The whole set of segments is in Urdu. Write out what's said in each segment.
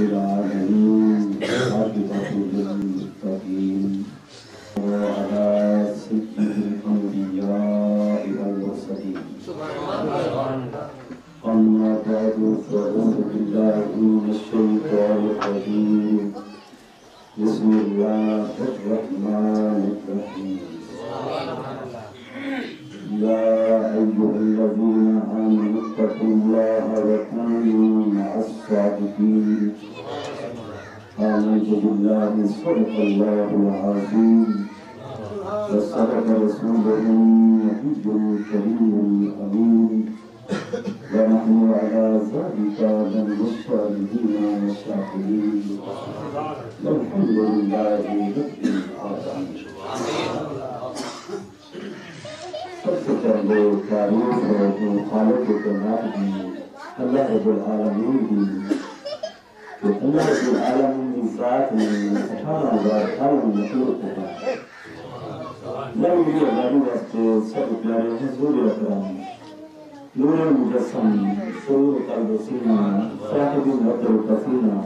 العالمين عاقبة للمتقين وعلى سيد الأنبياء والمرسلين أما بعد فأعوذ بالله من الشيطان الرجيم بسم الله الرحمن الرحيم يا أيها الذين آمنوا اتقوا الله وكونوا مع الصادقين آمنت بالله صدق الله العظيم وصدق رسوله النبي الكريم الأمين ونحن على ذلك من الشاهدين والشاكرين والحمد لله رب العالمين. سب سے پہلے تعریف ہے کہ خالق کائنات کی اللہ رب العالمین کی کہ اللہ رب العالمین کی ذات میں 18,000 عالم مخلوق ہوتا ہے. نبی اللہ واسطے سب پیارے حضور اکرم نور مجسم سرور قلب سینہ صاحب الوقت القصینہ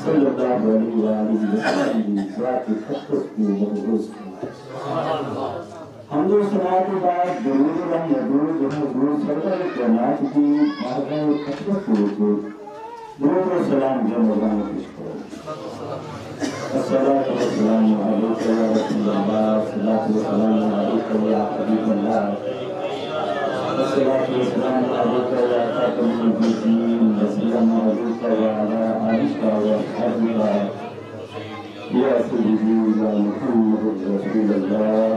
صلی اللہ علیہ وآلہ وسلم کی ذات خطس کو مقبوض فرمائے. حمد و ثنا کے بعد درود و مدود حضور سرور کائنات کی مارکہ خطس کو درود و سلام جمع جمع پیش کرو. الصلاة والسلام علیکہ یا رسول اللہ، الصلاة والسلام علیکہ یا حبیب اللہ، الصلاة والسلام عليك يا خاتم النبيين والسلام عليك وعلى آلك وأصحابك يا سيدي يا محمد رسول الله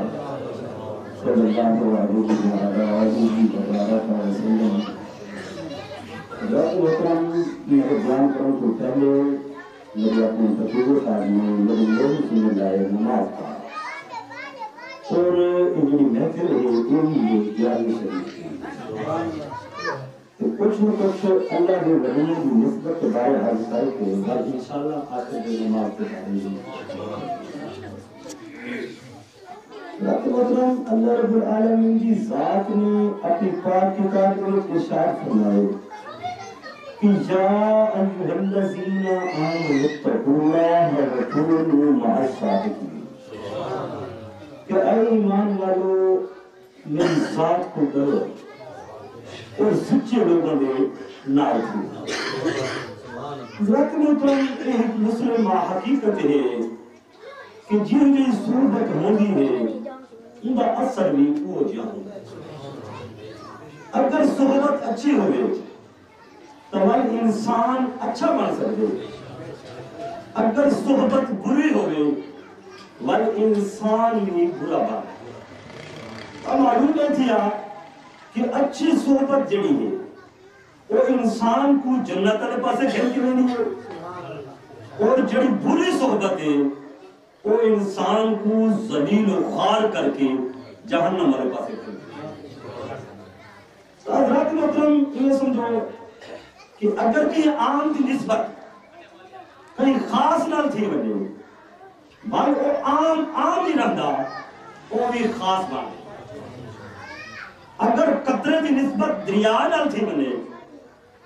صلى الله عليه وعلى آله وبارك وسلم. حضرات محترم میں بیان کروں تو پہلے میرے اپنے تجربے کار میں میرے لوگ سننے لائے نماز پڑھا اور انہی محفل ہے انہی گیارہویں شریف کی. کچھ نہ کچھ اللہ کے ولیوں کی نسبت کے بارے حاضر ہے کہ انشاءاللہ آخر کے نماز کے بارے میں رب محترم اللہ رب العالمین کی ذات نے اپنی پاک کتاب میں ارشاد فرمائے کہ یا ایھا الذین آمنوا اتقوا اللہ وکونوا مع الصادقین کہ اے ایمان والو میری ذات کو ڈرو اور سچے لوگوں میں نہ رکھو. ذات محترم ایک مسلم حقیقت ہے کہ جن کی صحبت ہوندی ہے ان کا اثر بھی وہ جان. اگر صحبت اچھی ہوئے تو وہ انسان اچھا بن سکتے. اگر صحبت بری ہوئے وہ انسان بھی برا بن. اب معلوم ہے تھیا کہ اچھی صحبت جڑی ہے وہ انسان کو جنت والے پاسے گھر کے نہیں ہے اور جڑی بری صحبت ہے وہ انسان کو ذلیل و خوار کر کے جہنم والے پاسے گھر. حضرات محترم یہ سمجھو کہ اگر کہیں عام کی نسبت کہیں خاص نہ تھی بنے بھائی وہ عام ہی رہتا وہ بھی خاص بن. اگر قطرے کی نسبت دریا نال تھی بنے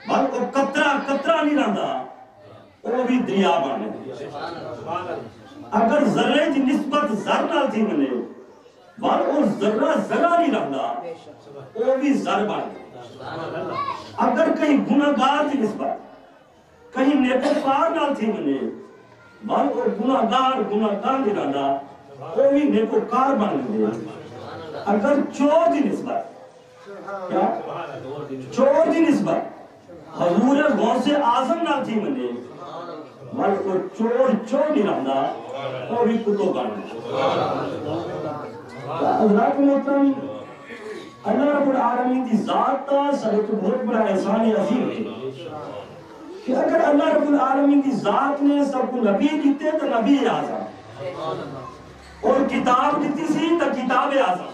بھائی وہ قطرہ نہیں رہتا وہ بھی دریا بنے. اگر ذرے کی نسبت ذر نال تھی بنے بھائی وہ ذرہ نہیں رہتا وہ بھی ذر بنے. اگر کہیں گناہگار کی نسبت کہیں نیکوکار نال تھی بنے بھائی وہ گناہگار نہیں رہتا وہ بھی نیکوکار بن گئے. اگر چور کی نسبت کیا چور کی نسبت حضور غوث اعظم نہ تھی منے بھائی وہ چور نہیں رہتا وہ بھی کتو بن گئے. حضرات محترم اللہ رب العالمین کی ذات کا سب تو بہت بڑا احسان عظیم ہے کہ اگر اللہ رب العالمین کی ذات نے سب کو نبی دیتے تو نبی اعظم اور کتاب دیتی سی تو کتاب اعظم،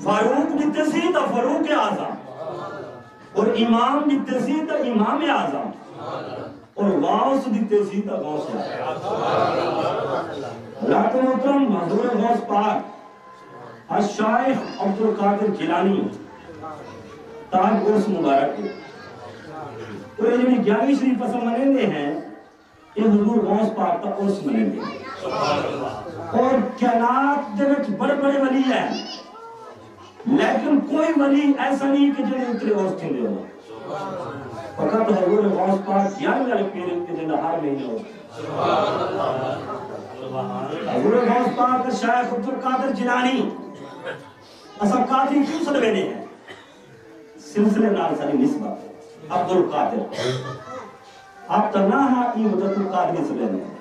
فاروق دیتے سی تو فاروق اعظم اور امام دیتے سی تو امام اعظم اور غوث دیتے سی تو غوث اعظم. رات محترم حضور غوث پاک الشیخ عبدالقادر جیلانی تاج عرس مبارک ہے تو یہ جو گیارہویں شریف اصل منیندے ہیں یہ حضور غوث پاک کا عرس منیندے ہیں اور کائنات دے وچ بڑے بڑے ولی ہیں لیکن کوئی ولی ایسا نہیں کہ جنہیں اتنے عرس تھے دے فقط حضور غوث پاک گیارہویں والے پیر کے جنہیں ہر مہینے ہوتے حضور غوث پاک شیخ عبد القادر جیلانی اصل قادری کیوں سلوینے ہیں سلسلے نال ساری نسبت عبد القادر آپ تنہا ای حضرت القادری سلوینے ہیں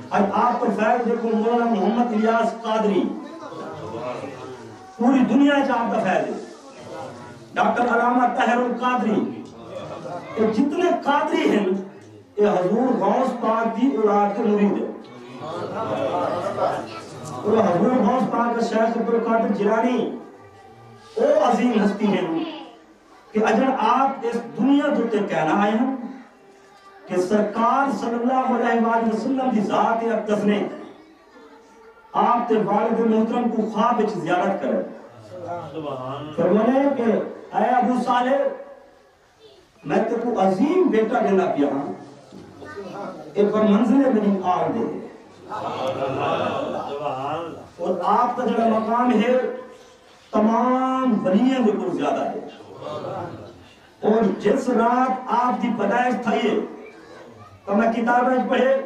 آج آپ پر فیض دیکھو مولانا محمد الیاس قادری پوری دنیا سے آپ کا فیض ہے ڈاکٹر علامہ طاہر القادری یہ جتنے قادری ہیں یہ حضور غوث پاک دی اولاد کے مرید ہیں اور حضور غوث پاک کا شیخ عبد القادر جیلانی او عظیم ہستی ہیں کہ اگر آپ اس دنیا دوتے کہنا آئے ہیں کہ سرکار صلی اللہ علیہ وآلہ وسلم دی ذات اقدس نے آپ تے والد محترم کو خواب وچ زیارت کرے فرمانے کہ اے ابو صالح میں تے کو عظیم بیٹا دینا پیا ہاں ایک بار منزل میری آر دے اور آپ کا جو مقام ہے تمام ولیوں کے پر زیادہ ہے اور جس رات آپ دی پیدائش تھئی تو میں کتابیں پڑھے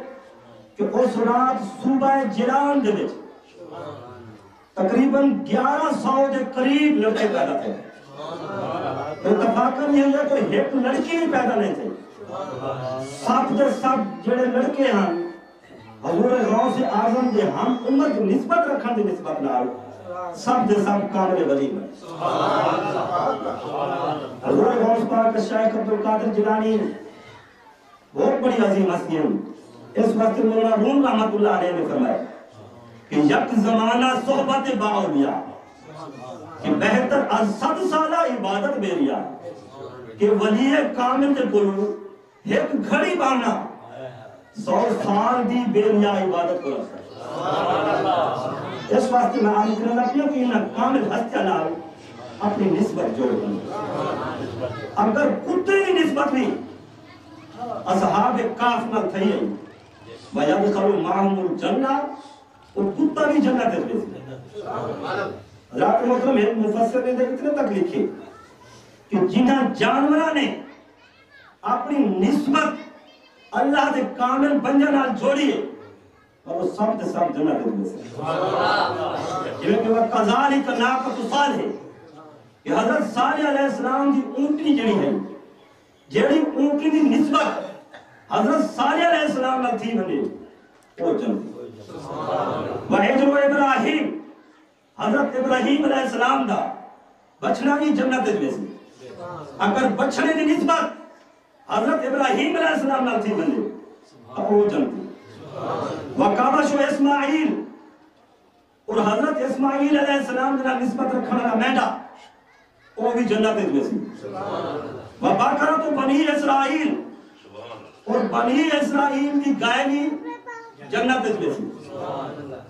کہ اس رات صوبہ جیلان دے وچ تقریباً 1100 کے قریب لڑکے پیدا تھے اتفاقاً یہ ہے کہ ایک لڑکی بھی پیدا نہیں تھے سب کے سب جڑے لڑکے ہیں حضور غوث اعظم دے ہم امت نسبت رکھن دی نسبت نال سب دے سب کامل ولی ہیں حضور غوث پاک شیخ عبد القادر جیلانی بہت بڑی عظیم ہستی ہیں اس وقت مولانا روم رحمت اللہ علیہ نے فرمایا کہ یک زمانہ صحبت باولیاء کہ بہتر از 100 سالہ عبادت بیریا کہ ولی کامل دے کلو ایک گھڑی بانا 100 سال دی بیریا عبادت کو رکھتا اس واسطے میں آنے کرنا لگیا کہ انہاں کامل ہستیاں نال اپنی نسبت جوڑ کرنا اگر کتے کی نسبت نہیں اصحاب کاف نہ تھئی ہے وَيَدْخَلُ مَعَهُمُ الْجَنَّةِ اور کتا بھی جنت ہے حضرات محترم ہے مفسر نے اتنے تک لکھے کہ جنہاں جانورہ نے اپنی نسبت اللہ دے کامل بنجنال جوڑی ہے اور وہ سب دے سب جنت ہے جنہوں کہ وہ قضالی کا ناقت صالح ہے کہ حضرت صالح علیہ السلام دی اونٹنی جڑی ہے جڑی اونٹنی دی نسبت حضرت صالح علیہ السلام نہ تھی بنے وہ جنت وحجر ابراہیم حضرت ابراہیم علیہ السلام دا بچنا بھی جنت ہے اگر بچنے کی نسبت حضرت ابراہیم علیہ السلام نہ تھی بنے وہ جنت وقابش اسماعیل اور حضرت اسماعیل علیہ السلام دا نسبت رکھنا میڈا وہ بھی جنت ہے وباکرت بنی اسرائیل اور بنی اسرائیل کی گائے بھی جنت ہے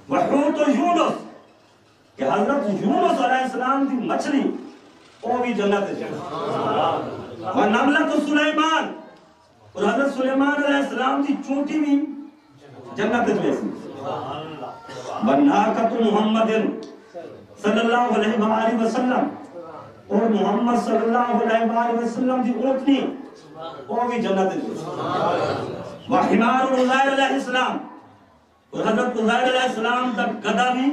وحوت یونس کہ حضرت یونس علیہ السلام کی مچھلی وہ بھی جنت ہے ونملت سلیمان اور حضرت سلیمان علیہ السلام کی چونٹی بھی جنت ہے وناقت محمد صلی اللہ علیہ وآلہ وسلم اور محمد صلی اللہ علیہ وآلہ وسلم کی اونٹنی وہ بھی جنت ہے وحمار عزیر علیہ السلام اور حضرت عزیر علیہ السلام تک گدہ بھی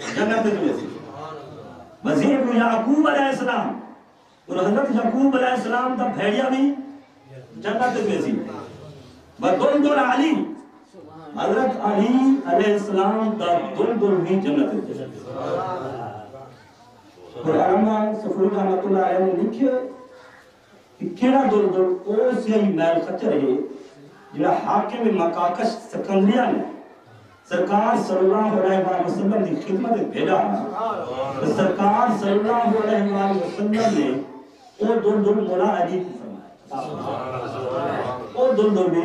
جنت ہے وزیر یعقوب علیہ السلام اور حضرت یعقوب علیہ السلام تک بھیڑیا بھی جنت ہے ودلدل علی حضرت علی علیہ السلام تک دلدل بھی جنت ہے اور علامہ صفور رحمت اللہ علیہ نے لکھے کہ کیڑا دلدل او سے ہی میل خچر ہے جنہا حاکم مکاکش سکندریہ نے سرکار صلی اللہ علیہ وسلم کی خدمت بھیجا سرکار صلی اللہ علیہ وسلم نے او دلدل مولا علی کو فرمایا او دلدل بھی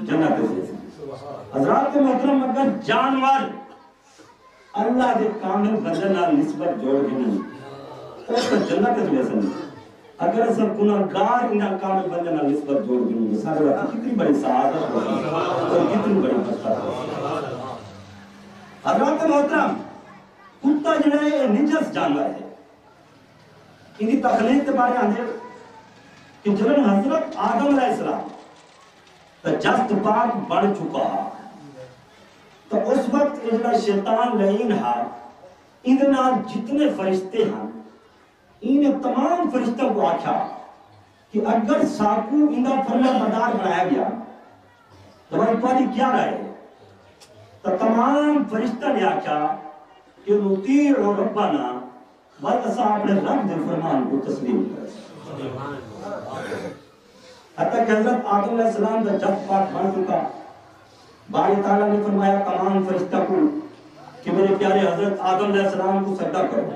جنت ہے حضرات محترم اگر جانور اللہ دے کامل بدن نال نسبت جوڑ دی نہیں او تو جنت ہے ویسے نہیں اگر اصل گناہگار انہاں کامل بندے نال نسبت جوڑ گئی سارے وقت کتنی بڑی سعادت ہوگی اور کتنی بڑی مسرت ہوگی۔ حضرات محترم، کتا جو ہے یہ نجس جانور ہے۔ انہی تخلیق کے بارے آنے کہ جب حضرت آدم علیہ السلام تو جست پاک بڑھ چکا تو اس وقت اجلا شیطان لعین ہا اندنا جتنے فرشتے ہیں انہیں تمام فرشتوں کو آکھا کہ اگر ساکو اندہ فرما بردار بنایا گیا تو بھائی پانی کیا رہے تو تمام فرشتہ نے آکھا کہ نطیع ربنا والاسا اپنے رب دل فرمان کو تسلیم کرے۔ حتیٰ کہ حضرت آدم علیہ السلام کا جب پاک بن چکا، باری تعالیٰ نے فرمایا تمام فرشتہ کو کہ میرے پیارے حضرت آدم علیہ السلام کو سجدہ کرو،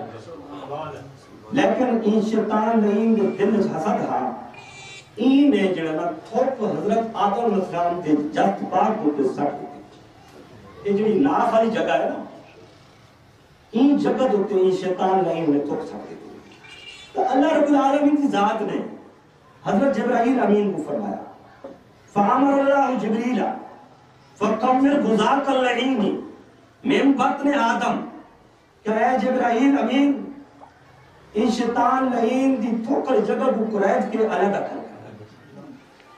لیکن ان شیطان نے ان کے دل حسد تھا، ان نے جڑنا تھوک حضرت آدم علیہ السلام کے جب پاک کو سٹ دیتے۔ یہ جو ناف والی جگہ ہے نا، ان جگہ ہوتے ہیں شیطان نے انہیں تھوک سٹ دیتے۔ تو اللہ رب العالمین کی ذات نے حضرت جبرائیل امین کو فرمایا فَعَمَرَ اللَّهُ جِبْرِيلَ فَقَمِّرْ غُزَاقَ اللَّعِينِ مِنْ بَطْنِ آدم کہ اے جبرائیل امین ان شیطان لعین دی تھوکر جگہ کو قرائد کے علیحدہ کر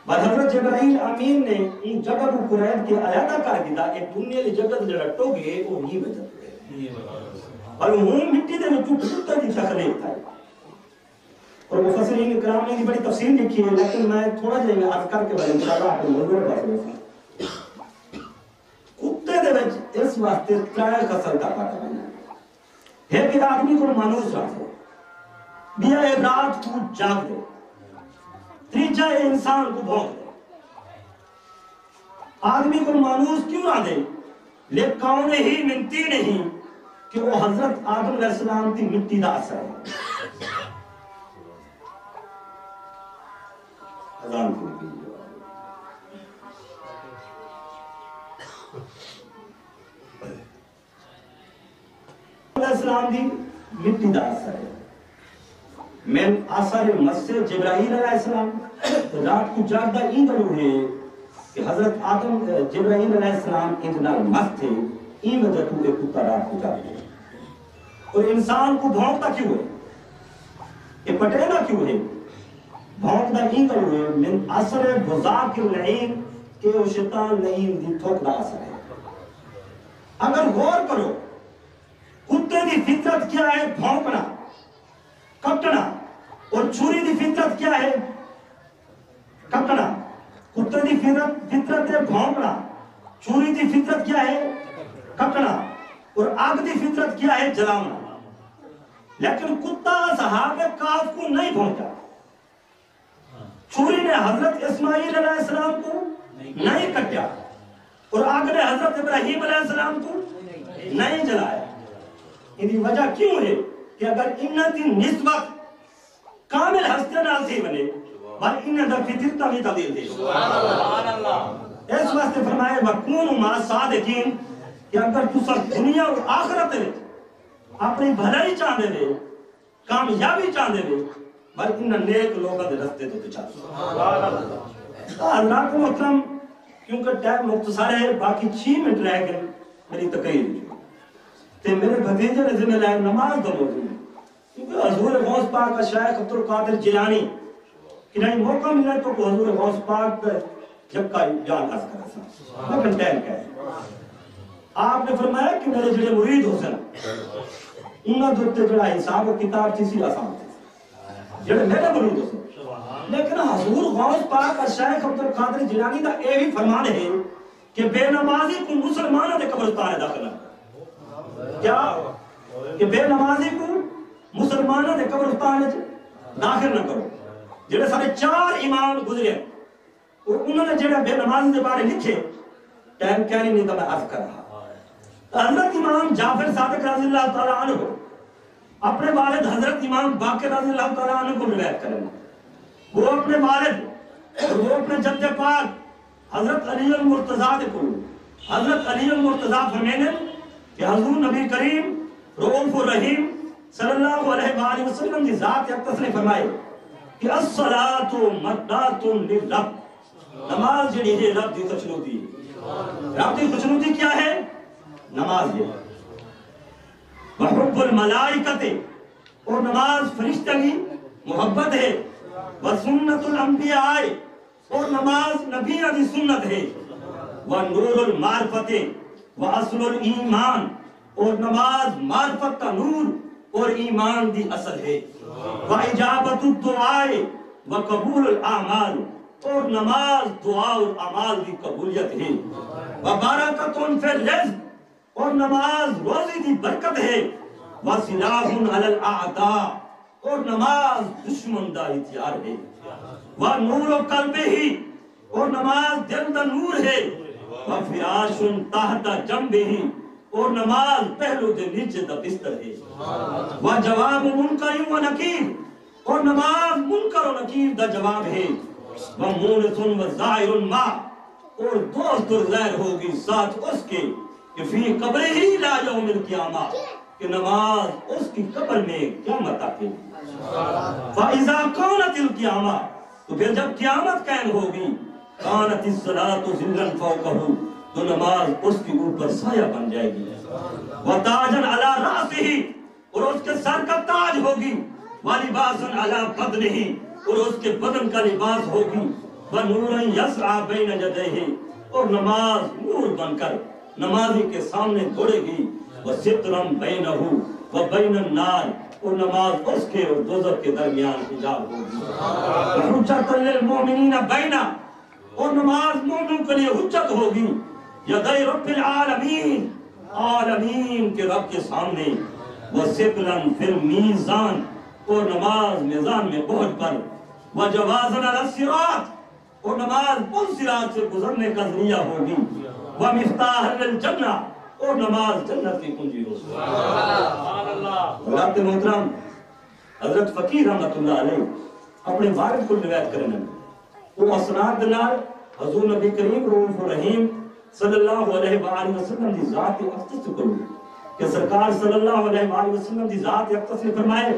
بعد حضرت جبرائیل امین نے ان جگہ کو قرائد کے علیحدہ کر دیتا ایک دنیا لی جگہ دی لٹو گئے وہ نہیں بجت اور ہون مٹی دے میں چھوٹا دی تخلیق تھا۔ اور مفسرین اکرام نے بڑی تفصیل لکھی ہے لیکن میں تھوڑا جائے گا عرض کر کے بارے انشاءاللہ آپ کو موضوع بات ہوگا۔ کتے دے وچ اس واسطے ترائے خسل کا پاتا ہے کہ آدمی کو مانوس رکھے، بیا رات کو جاگ دے، تیجا انسان کو بھونک دے۔ آدمی کو مانوس کیوں نہ دے؟ لیکن ہی منتی نہیں کہ وہ حضرت آدم علیہ السلام کی مٹی دا اثر ہے۔ اذان کو بھی علیہ السلام دی مٹی دا اثر ہے۔ من اثر مسجد جبرائیل علیہ السلام رات کو جاگدہ این دلو ہے کہ حضرت آدم جبرائیل علیہ السلام اتنا مست تھے این وجہ تو ایک کتا رات کو جاگ دے اور انسان کو بھونکتا کیوں ہے؟ یہ پٹینا کیوں ہے؟ بھونکتا این دلو ہے من اثر غزاق اللعین کہ وہ شیطان لعین دی تھوکنا اثر ہے۔ اگر غور کرو کتے دی فطرت کیا ہے؟ بھونکنا، کٹنا، اور چھری دی فطرت کیا ہے؟ کٹنا۔ کتے دی فطرت ہے بھونکنا، چھری دی فطرت کیا ہے؟ کٹنا، اور آگ دی فطرت کیا ہے؟ جلانا۔ لیکن کتا صحابہ کاف کو نہیں بھونکا، چھری نے حضرت اسماعیل علیہ السلام کو نہیں کٹیا، اور آگ نے حضرت ابراہیم علیہ السلام کو نہیں جلایا۔ یہ وجہ کیوں ہے کہ اگر انہاں دی نسبت کامل ہستے نال تھی بنے بل انہاں دا فطرت بھی تبدیل تھی۔ اس واسطے فرمائے وَكُونُوا مَعَ الصَّادِقِينَ کہ اگر تُسا دنیا اور آخرت میں اپنی بھلائی چاہتے دے، کامیابی چاہتے دے، بل انہاں نیک لوگوں دے رستے تو چاہتے۔ حضرات محترم کیونکہ ٹائم مختصر ہے باقی 6 منٹ رہ گئے میری تقریر تے میرے بھتیجے نے ذمہ لائے نماز دا موضوع کیونکہ حضور غوث پاک کا شیخ عبدالقادر جیلانی کہ نہیں موقع ملا تو حضور غوث پاک جب کا جان عرض کرا سا لیکن ٹائم کیا ہے۔ آپ نے فرمایا کہ میرے جڑے مرید حسن انہاں دوتے جڑا حساب و کتاب چیزی آسان تھے جڑے میرے مرید حسن، لیکن حضور غوث پاک کا شیخ عبدالقادر جیلانی دا اے بھی فرمان ہے کہ بے نمازی کو مسلمانوں دے قبرستان داخل نہ کیا کہ بے نمازی کو مسلمانوں دے قبرستان داخل نہ کرو۔ جڑے سارے 4 امام گزرے اور انہوں نے جڑے بے نمازی دے بارے لکھے ٹائم کیا نہیں تو میں عرض کر رہا۔ حضرت امام جعفر صادق رضی اللہ تعالیٰ عنہ اپنے والد حضرت امام باقر رضی اللہ تعالیٰ عنہ کو روایت کریں، وہ اپنے والد اور وہ اپنے جد پاک حضرت علی المرتضی کو حضرت علی المرتضی فرمینے کہ حضور نبی کریم رؤوف الرحیم صلی اللہ علیہ وآلہ وسلم کی ذات اقدس نے فرمائے کہ الصلاۃ مردات للرب، نماز جڑی ہے رب دی خوشنودی ہے۔ رب دی خوشنودی کیا ہے؟ نماز ہے۔ وحب الملائکۃ، اور نماز فرشتہ کی محبت ہے۔ وسنت الانبیاء، اور نماز نبیوں کی سنت ہے۔ ونور المعرفت واصل الایمان، اور نماز معرفت کا نور اور ایمان دی اصل ہے۔ واجابت الدعاء وقبول الاعمال، اور نماز دعا اور اعمال کی قبولیت ہے۔ وبرکۃ فی الرزق، اور نماز روزی کی برکت ہے۔ وسلاح علی الاعداء، اور نماز دشمن دا ہتھیار ہے۔ ونور قلب ہی، اور نماز دل دا نور ہے۔ وفراش تحت جنبہ، اور نماز پہلو دے نیچے دا بستر ہے۔ وجواب منکر و نکیر، اور نماز منکر و نکیر دا جواب ہے۔ ومونس و زائر ما، اور دوست اور زائر ہوگی ساتھ اس کے کہ فی قبر ہی لا یوم القیامہ، کہ نماز اس کی قبر میں قیامت تک ہے۔ فَإِذَا كَانَتِ الْقِيَامَةُ، تو پھر جب قیامت قائم ہوگی، كَانَتِ الصَّلَاةُ ظِلًّا فَوْقَهُ، تو نماز اس کے اوپر سایہ بن جائے گی۔ وَتَاجًا عَلَى رَأْسِهِ، اور اس کے سر کا تاج ہوگی۔ وَلِبَاسًا عَلَى بَدْنِهِ، اور اس کے بدن کا لباس ہوگی۔ وَنُورًا يَسْعَى بَيْنَ يَدَيْهِ، اور نماز نور بن کر نمازی کے سامنے دوڑے گی۔ وَسِتْرًا بَيْنَهُ وَبَيْنَ النَّارِ، اور نماز اس کے اور دوزخ کے درمیان حجاب ہوگی۔ وَحُجَّةً لِلْمُؤْمِنِينَ بَيْنَ، اور نماز مومنوں کے لیے حجت ہوگی۔ یدی رب العالمین، عالمین کے رب کے سامنے۔ وَثِقْلًا فِي الْمِيزَانِ، اور نماز میزان میں بوجھ پر۔ وَجَوَازًا عَلَى الصِّرَاطِ، اور نماز پل صراط سے گزرنے کا ذریعہ ہوگی۔ وَمِفْتَاحًا لِلْجَنَّةِ، اور نماز جنت کی کنجی ہوگی۔ حضرات محترم، حضرت فقیر رحمت اللہ علیہ اپنے وارد کو روایت کرنے وہ اسناد دلال حضور نبی کریم رؤوف الرحیم صلی اللہ علیہ وآلہ وسلم دی ذات اقدس کو کہ سرکار صلی اللہ علیہ وآلہ وسلم دی ذات اقدس نے فرمائے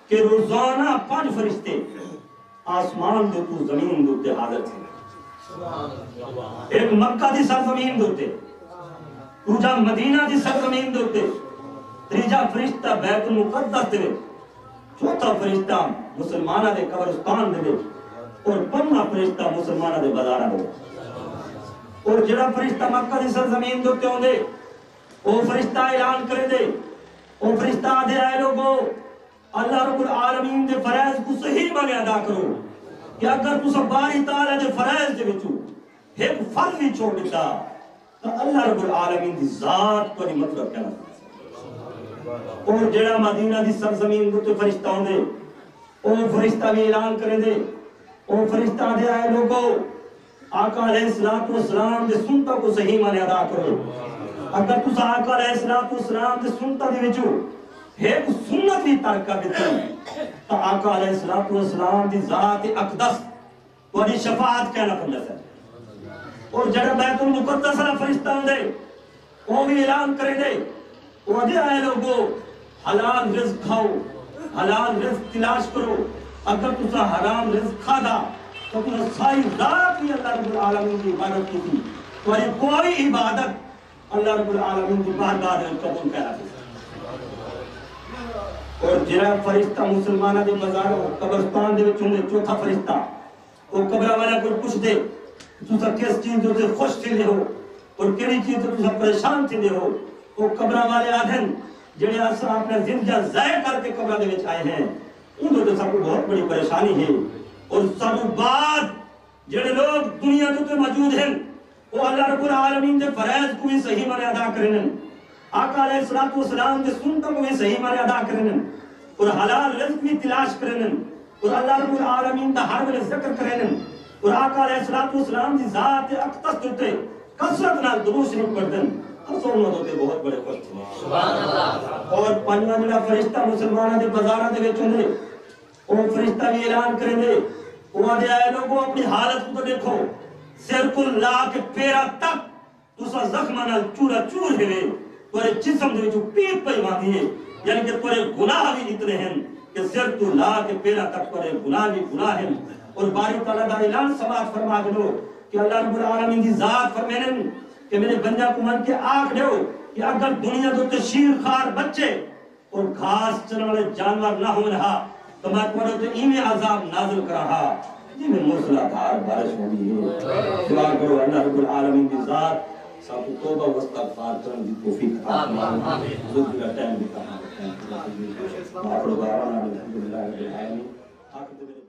کہ روزانہ 5 فرشتے آسمان دے تو زمین دے حاضر تھے۔ ایک مکہ دی سرزمین دے، دوجا مدینہ دی سرزمین دے، تیجا فرشتہ بیت المقدس دے، چوتھا فرشتہ مسلمانہ دے قبرستان دے، اور 5واں فرشتہ مسلمانہ دے بازارہ دے۔ اور جڑا فرشتہ مکہ دی سرزمین دے ہوندے، وہ فرشتہ اعلان کرے دے، وہ فرشتہ آدھے آئے لوگو اللہ رب العالمین دے فرائض کو صحیح مانے ادا کرو کہ اگر تسا باری تعالیٰ دے فرائض دے وچوں ایک فرض بھی چھوڑ دیتا تو اللہ رب العالمین دی ذات کو نہیں مطلب کہنا۔ اور جڑا مدینہ دی سرزمین دے فرشتہ ہوندے، وہ فرشتہ بھی اعلان کرے دے، وہ فرشتہ دے آئے لوگو آقا علیہ السلام دے سنتہ کو صحیح مانے ادا کرو۔ اگر تسا آقا علیہ السلام دے سنتہ دے وچوں ایک سنت بھی ترک کر دیتا تو آقا علیہ السلام دی ذات اقدس تہاڈی شفاعت کہنا پڑتا ہے۔ اور جڑا بیت المقدس والا فرشتہ ہوندے وہ بھی اعلان کرے دے، وہ دے آئے لوگو حلال رزق کھاؤ، حلال رزق تلاش کرو، اگر تسا حرام رزق کھادا تو تسا ساری رات بھی اللہ رب العالمین کی عبادت کی تھی، تمہاری کوئی عبادت اللہ رب العالمین کی بارگاہ میں قبول کرا دی۔ اور جڑا فرشتہ مسلمانہ دے مزار قبرستان دے وچ ہوندے، چوتھا فرشتہ وہ قبر والا کو پوچھ دے تسا کس چیز دے خوش تھے ہو اور کیڑی چیز تے تسا پریشان تھے ہو۔ وہ قبر والے آدھن جڑے اساں اپنا زندگی ضائع کر کے قبر دے وچ آئے ہیں، انہوں تے سب کو بہت بڑی پریشانی ہے۔ اور سب بعد جڑے لوگ دنیا تے موجود ہیں وہ اللہ رب العالمین دے فرائض کو بھی صحیح مانے ادا کرن، آقا علیہ السلام دے سنتوں کو بھی صحیح مانے ادا کرن، اور حلال رزق بھی تلاش کرن، اور اللہ رب العالمین دا ہر ویلے ذکر کرن، اور آقا علیہ السلام دی ذات اقدس تے کثرت نال درود شریف پڑھن، اسوں تے بہت بڑے خوش تھے۔ سبحان اللہ۔ اور 5واں جڑا فرشتہ مسلماناں دے بازاراں دے وچ ہوندے، وہ فرشتہ بھی اعلان کرے دے، وہ آدھے آئے لوگوں اپنی حالت کو دیکھو، سر کو لا کے پیرا تک تسا زخمہ نال چورا چور ہوئے، تورے جسم دے وچوں پیپ پئی واندی ہے، یعنی کہ تورے گناہ بھی اتنے ہیں کہ سر تو لا کے پیرا تک کرے گناہ بھی گناہ ہے اور باری تعالیٰ دا اعلان سماعت فرما دو کہ اللہ رب العالمین دی ذات فرمائیں کہ میرے بندہ کو من کے آنکھ دیو کہ اگر دنیا تو تشیر خار بچے اور گھاس چرنے والے جانور نہ ہو رہا تو میں پڑھو تو ایمیں عذاب نازل کر رہا جی میں موسلا دھار بارش ہوئی ہے دعا کرو اللہ رب العالمین کی ذات سب توبہ و استغفار کرنے کی توفیق عطا فرمائے حضور کا ٹائم بھی کہاں آخر دعوانا الحمدللہ رب العالمین